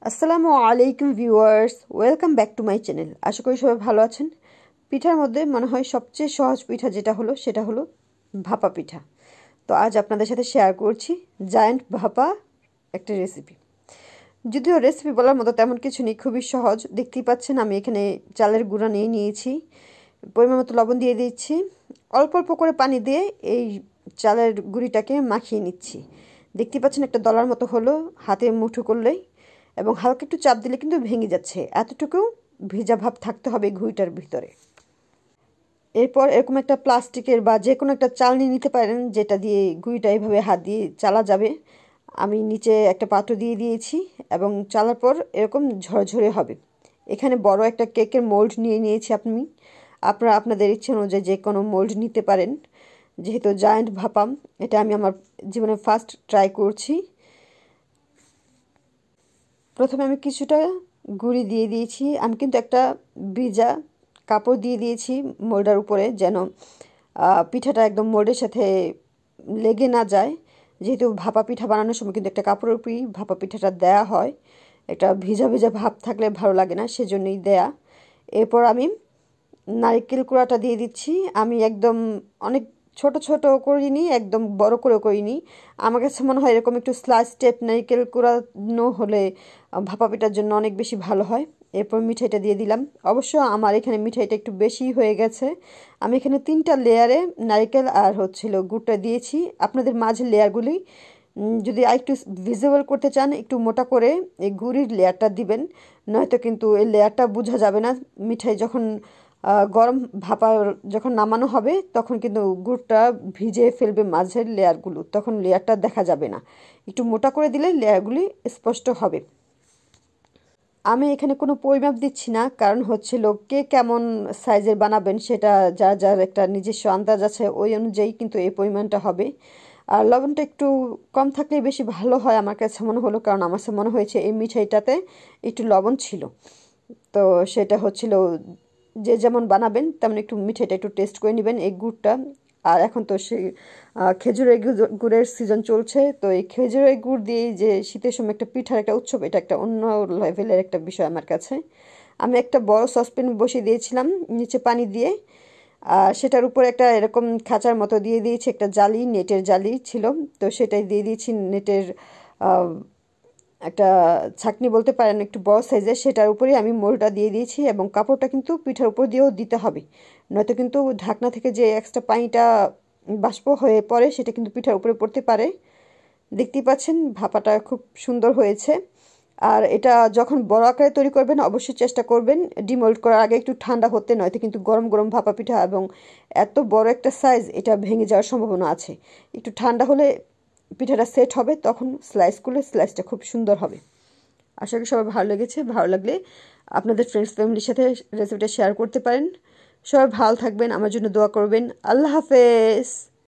আসসালামু আলাইকুম viewers, welcome back to my channel. আশা করি সবাই ভালো আছেন। পিঠার মধ্যে মনে হয় সবচেয়ে সহজ পিঠা সেটা হলো ভাপা পিঠা। তো আজ আপনাদের সাথে শেয়ার করছি জায়ান্ট ভাপা একটা রেসিপি। যদিও রেসিপি বলার মতো তেমন কিছু নেই, খুবই সহজ। দেখতেই পাচ্ছেন আমি এখানে চালের গুঁড়া নিয়ে নিয়েছি, পরিমাণ মতো লবণ দিয়ে দিচ্ছি, অল্প অল্প করে পানি দিয়ে এই চালের গুঁড়িটাকে মাখিয়ে নিচ্ছি। দেখতেই পাচ্ছেন একটা দলার মতো হলো, হাতে মুঠো করলেই এবং হালকা একটু চাপ দিলে কিন্তু ভেঙে যাচ্ছে। এতটুকু ভিজা ভাব থাকতে হবে ঘুইটার ভিতরে। এরপর এরকম একটা প্লাস্টিকের বা যে কোনো একটা চালনি নিতে পারেন, যেটা দিয়ে গুঁড়িটা এইভাবে হাত দিয়ে চালা যাবে। আমি নিচে একটা পাত্র দিয়ে দিয়েছি এবং চালার পর এরকম ঝরঝরে হবে। এখানে বড় একটা কেকের মোল্ড নিয়ে নিয়েছি। আপনারা আপনাদের ইচ্ছে অনুযায়ী যে কোনো মোল্ড নিতে পারেন। যেহেতু জায়ান্ট ভাপাম, এটা আমি আমার জীবনে ফার্স্ট ট্রাই করছি। প্রথমে আমি কিছুটা গুঁড়ি দিয়ে দিয়েছি। আমি কিন্তু একটা ভিজা কাপড় দিয়ে দিয়েছি মোল্ডার উপরে, যেন পিঠাটা একদম মোল্ডের সাথে লেগে না যায়। যেহেতু ভাপা পিঠা বানানোর সময় কিন্তু একটা কাপড়ের উপরেই ভাপা পিঠাটা দেয়া হয়, একটা ভিজা ভিজা ভাব থাকলে ভালো লাগে না, সেজন্যই দেয়া। এরপর আমি নারকেল কুড়াটা দিয়ে দিচ্ছি। আমি একদম অনেক ছোট ছোট করিনি, একদম বড় করে করিনি। আমার কাছে মনে হয় এরকম একটু স্লাইস টাইপ নারকেল কুড়ানো হলে ভাপা পিঠার জন্য অনেক বেশি ভালো হয়। এরপর মিঠাইটা দিয়ে দিলাম। অবশ্য আমার এখানে মিঠাইটা একটু বেশি হয়ে গেছে। আমি এখানে 3টা লেয়ারে নারকেল আর গুড়টা দিয়েছি। আপনাদের মাঝের লেয়ারগুলি যদি আরেকটু ভিজিবল করতে চান, একটু মোটা করে এই গুড়ির লেয়ারটা দিবেন, নয়তো কিন্তু এই লেয়ারটা বোঝা যাবে না। মিঠাই যখন গরম ভাপা যখন নামানো হবে তখন কিন্তু গুড়টা ভিজে ফেলবে মাঝের লেয়ারগুলো, তখন লেয়ারটা দেখা যাবে না। একটু মোটা করে দিলে লেয়ারগুলি স্পষ্ট হবে। আমি এখানে কোনো পরিমাপ দিচ্ছি না, কারণ কে কেমন সাইজের বানাবেন সেটা যার যার একটা নিজস্ব আন্দাজ আছে, ওই অনুযায়ী কিন্তু এই পরিমাণটা হবে। আর লবণটা একটু কম থাকলে বেশি ভালো হয় আমার কাছে মনে হলো, কারণ আমার কাছে মনে হয়েছে এই মিঠাইটাতে একটু লবণ ছিল। তো সেটা যে যেমন বানাবেন তেমন একটু মিঠাইটা একটু টেস্ট করে নেবেন এই গুড়টা। আর এখন তো সেই খেজুরের গুড়ের সিজন চলছে, তো এই খেজুরের গুড় দিয়ে যে শীতের সময় একটা পিঠার একটা উৎসব, এটা একটা অন্য লেভেলের একটা বিষয় আমার কাছে। আমি একটা বড় সসপ্যান বসিয়ে দিয়েছিলাম নিচে পানি দিয়ে, সেটার উপর একটা এরকম খাঁচার মতো দিয়ে দিয়েছি, একটা জালি, নেটের জালি ছিল। তো সেটাই দিয়ে দিয়েছি নেটের একটা ছাকনি বলতে পারেন, একটু বড় সাইজের। সেটার উপরেই আমি মোলটা দিয়ে দিয়েছি এবং কাপড়টা কিন্তু পিঠার উপর দিয়েও দিতে হবে, নয়তো কিন্তু ঢাকনা থেকে যে এক্সট্রা পানিটা বাষ্প হয়ে পড়ে সেটা কিন্তু পিঠার উপরে পড়তে পারে। দেখতেই পাচ্ছেন ভাপাটা খুব সুন্দর হয়েছে। আর এটা যখন বড় আকারে তৈরি করবেন অবশ্যই চেষ্টা করবেন ডিমোল্ড করার আগে একটু ঠান্ডা হতে, নয়তো কিন্তু গরম গরম ভাপা পিঠা এবং এত বড় একটা সাইজ, এটা ভেঙে যাওয়ার সম্ভাবনা আছে। একটু ঠান্ডা হলে পিঠাটা সেট হবে, তখন স্লাইস করলে স্লাইসটা খুব সুন্দর হবে। আশা করি সবাই ভালো লেগেছে। ভালো লাগলে আপনাদের ফ্রেন্ডস ফ্যামিলির সাথে রেসিপিটা শেয়ার করতে পারেন। সবাই ভালো থাকবেন, আমার জন্য দোয়া করবেন। আল্লাহ হাফেজ।